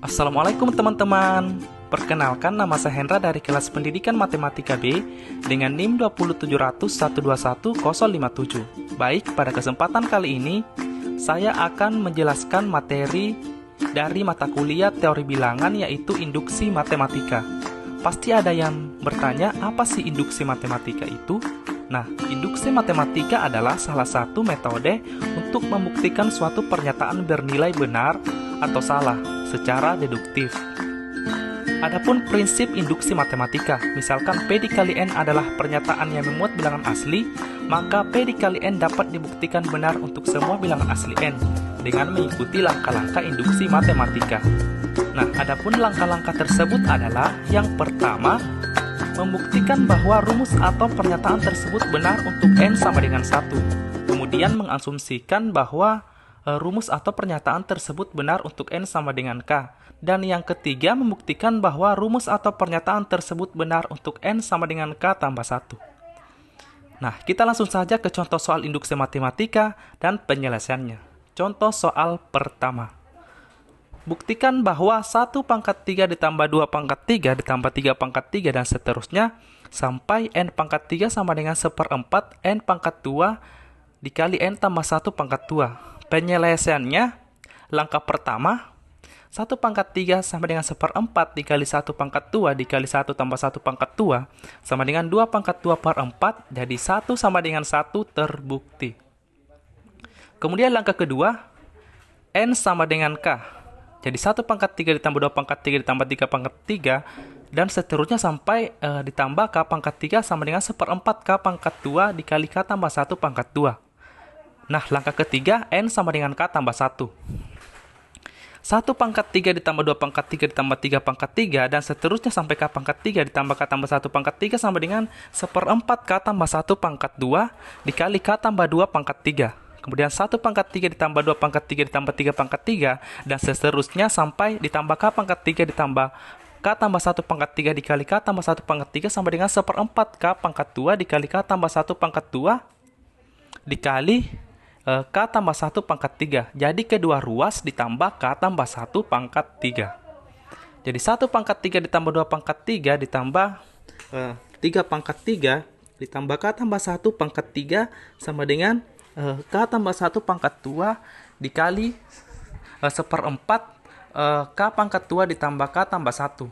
Assalamualaikum teman-teman. Perkenalkan, nama saya Hendra dari kelas Pendidikan Matematika B dengan NIM 27001211057. Baik, pada kesempatan kali ini saya akan menjelaskan materi dari mata kuliah teori bilangan, yaitu induksi matematika. Pasti ada yang bertanya, apa sih induksi matematika itu? Nah, induksi matematika adalah salah satu metode untuk membuktikan suatu pernyataan bernilai benar atau salah secara deduktif. Adapun prinsip induksi matematika, misalkan P dikali N adalah pernyataan yang memuat bilangan asli, maka P dikali N dapat dibuktikan benar untuk semua bilangan asli N dengan mengikuti langkah-langkah induksi matematika. Nah, adapun langkah-langkah tersebut adalah yang pertama, membuktikan bahwa rumus atau pernyataan tersebut benar untuk N sama dengan 1. Kemudian mengasumsikan bahwa rumus atau pernyataan tersebut benar untuk N sama dengan K. Dan yang ketiga, membuktikan bahwa rumus atau pernyataan tersebut benar untuk N sama dengan K tambah 1. Nah, kita langsung saja ke contoh soal induksi matematika dan penyelesaiannya. Contoh soal pertama. Buktikan bahwa 1 pangkat 3 ditambah 2 pangkat 3 ditambah 3 pangkat 3 dan seterusnya sampai N pangkat 3 sama dengan 1/4 N pangkat 2 dikali N tambah 1 pangkat 2. Penyelesaiannya, langkah pertama, 1 pangkat 3 sama dengan 1/4 dikali 1 pangkat 2 dikali 1 tambah 1 pangkat 2 sama dengan 2 pangkat 2 per 4, jadi 1 sama dengan 1 terbukti. Kemudian langkah kedua, N sama dengan K. Jadi 1 pangkat 3 ditambah 2 pangkat 3 ditambah 3 pangkat 3 dan seterusnya sampai ditambah K pangkat 3 sama dengan 1/4 K pangkat 2 dikali K tambah 1 pangkat 2. Nah, langkah ketiga, N sama dengan K tambah 1. 1 pangkat 3 ditambah 2 pangkat 3 ditambah 3 pangkat 3 dan seterusnya sampai K pangkat 3 ditambah K tambah 1 pangkat 3 sama dengan 1/4 K tambah 1 pangkat 2 dikali K tambah 2 pangkat 3. Kemudian 1 pangkat 3 ditambah 2 pangkat 3 ditambah 3 pangkat 3 dan seterusnya sampai ditambah K pangkat 3 ditambah K tambah 1 pangkat 3 dikali K tambah 1 pangkat 3 sama dengan 1/4 K pangkat 2 dikali K tambah 1 pangkat 2 dikali K tambah 1 pangkat 3. Jadi kedua ruas ditambah K tambah 1 pangkat 3. Jadi 1 pangkat 3 ditambah 2 pangkat 3 ditambah 3 pangkat 3 ditambah K tambah 1 pangkat 3 sama dengan K tambah 1 pangkat 2 dikali 1/4 K pangkat 2 ditambah K tambah 1.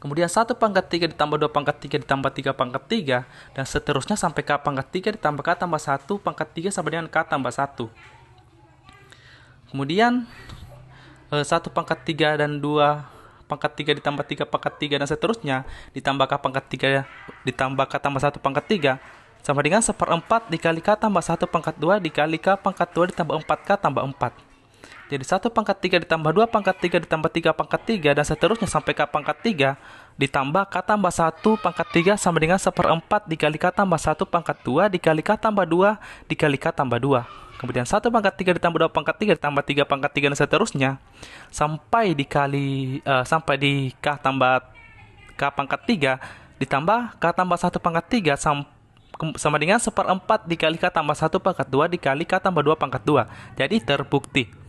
Kemudian 1 pangkat 3 ditambah 2 pangkat 3 ditambah 3 pangkat 3 dan seterusnya sampai K pangkat 3 ditambah K tambah 1 pangkat 3 sama dengan K tambah 1. Kemudian 1 pangkat 3 dan 2 pangkat 3 ditambah 3 pangkat 3 dan seterusnya ditambah K pangkat 3 ditambah K tambah 1 pangkat 3 sama dengan 1/4 dikali K tambah 1 pangkat 2 dikali K pangkat 2 ditambah 4K tambah 4. Jadi 1 pangkat 3 ditambah 2 pangkat 3 ditambah 3 pangkat 3 dan seterusnya sampai K pangkat 3 ditambah K tambah 1 pangkat 3 sama dengan 1/4 dikali K tambah 1 pangkat 2 dikali K tambah 2 dikali K tambah 2. Kemudian 1 pangkat 3 ditambah 2 pangkat 3 ditambah 3 pangkat 3 dan seterusnya sampai sampai di K tambah K pangkat 3 ditambah K tambah 1 pangkat 3 sama dengan 1/4 dikali K tambah 1 pangkat 2 dikali K tambah 2 pangkat 2. Jadi terbukti.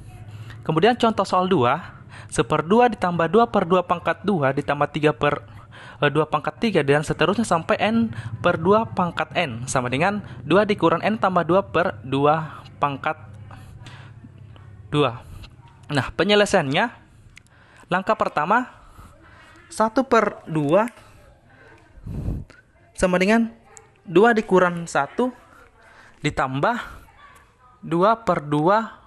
Kemudian contoh soal 2, 1/2 ditambah 2/2 pangkat 2 ditambah 3/2 pangkat 3 dan seterusnya sampai N/2 pangkat N sama dengan 2 dikurang N tambah 2/2 pangkat 2. Nah, penyelesaiannya, langkah pertama, 1/2 sama dengan 2 dikurang 1 ditambah 2/2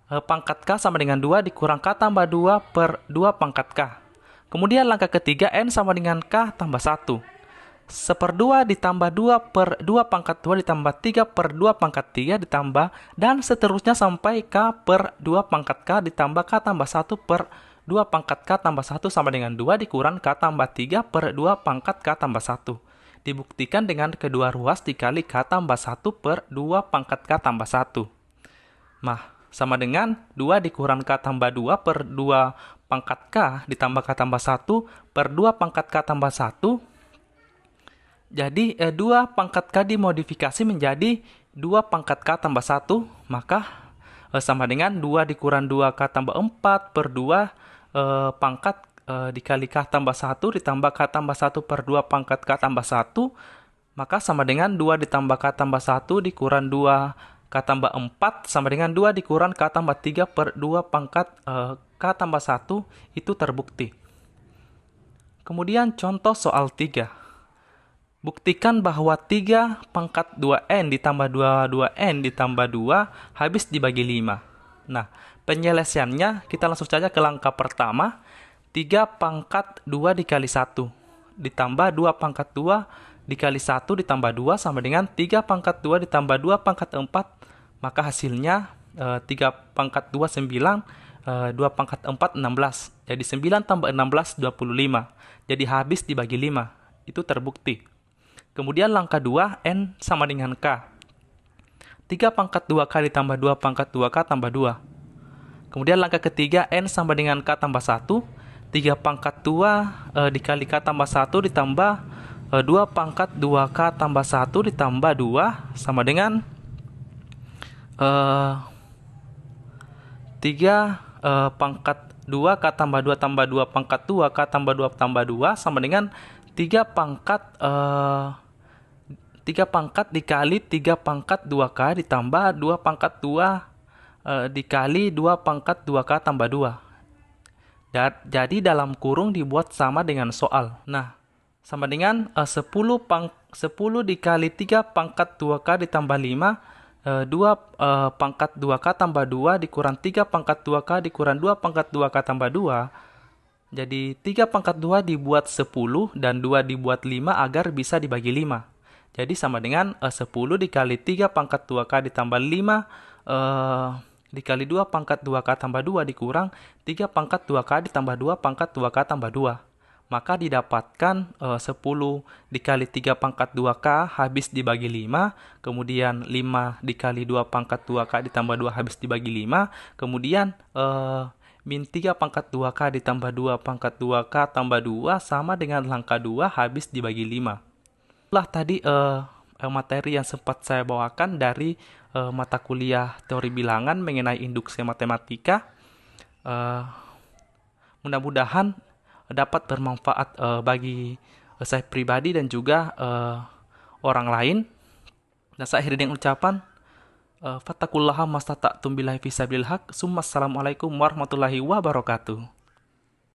pangkat K sama dengan 2 dikurang K tambah 2/2 pangkat K. Kemudian langkah ketiga, N sama dengan K tambah 1. 1/2 ditambah 2/2 pangkat 2 ditambah 3/2 pangkat 3 ditambah dan seterusnya sampai K/2 pangkat K ditambah K tambah 1/2 pangkat K tambah 1 sama dengan 2 dikurang K tambah 3/2 pangkat K tambah 1. Dibuktikan dengan kedua ruas dikali K tambah 1/2 pangkat K tambah 1. Nah, sama dengan 2 dikurang K tambah 2/2 pangkat K ditambah K tambah 1/2 pangkat K tambah 1. Jadi 2 pangkat K dimodifikasi menjadi 2 pangkat K tambah 1. Maka sama dengan 2 dikurang 2K tambah 4 per 2 pangkat dikali K tambah 1 ditambah K tambah 1 per 2 pangkat K tambah 1, maka sama dengan 2 ditambah K tambah 1 dikurang 2 K tambah 4 sama dengan 2 dikurang K tambah 3 per 2 pangkat K tambah 1 itu terbukti. Kemudian contoh soal 3. Buktikan bahwa 3 pangkat 2N ditambah 2N ditambah 2 habis dibagi 5. Nah, penyelesaiannya kita langsung saja ke langkah pertama. 3 pangkat 2 dikali 1 ditambah 2 pangkat 2 dikali 1 ditambah 2 sama dengan 3 pangkat 2 ditambah 2 pangkat 4. Maka hasilnya 3 pangkat 2 9, 2 pangkat 4 16. Jadi 9 tambah 16 25. Jadi habis dibagi 5. Itu terbukti. Kemudian langkah 2, N sama dengan K. 3 pangkat 2K ditambah 2 pangkat 2K tambah 2. Kemudian langkah ketiga, N sama dengan K tambah 1. 3 pangkat 2 dikali K tambah 1 ditambah 2 pangkat 2K tambah 1 ditambah 2 sama dengan 3 pangkat 2 K tambah 2 tambah 2 pangkat 2 K tambah 2 tambah 2 sama dengan 3 pangkat dikali 3 pangkat 2K ditambah 2 pangkat 2 dikali 2 pangkat 2K tambah 2. Jadi dalam kurung dibuat sama dengan soal. Nah, sama dengan 10 dikali 3 pangkat 2K ditambah 5, 2 pangkat 2K tambah 2 dikurang 3 pangkat 2K dikurang 2 pangkat 2K tambah 2. Jadi 3 pangkat 2 dibuat 10 dan 2 dibuat 5 agar bisa dibagi 5. Jadi sama dengan 10 dikali 3 pangkat 2K ditambah 5 dikali 2 pangkat 2K tambah 2 dikurang 3 pangkat 2K ditambah 2 pangkat 2K tambah 2. Maka didapatkan 10 dikali 3 pangkat 2K habis dibagi 5. Kemudian 5 dikali 2 pangkat 2K ditambah 2 habis dibagi 5. Kemudian min 3 pangkat 2K ditambah 2 pangkat 2K tambah 2 sama dengan langkah 2 habis dibagi 5. Itulah tadi materi yang sempat saya bawakan dari mata kuliah teori bilangan mengenai induksi matematika. Mudah-mudahan dapat bermanfaat bagi saya pribadi dan juga orang lain. Dan saya akhiri dengan ucapan fattaqullaha mastata'tum billahi fisabilil haq. Assalamualaikum warahmatullahi wabarakatuh.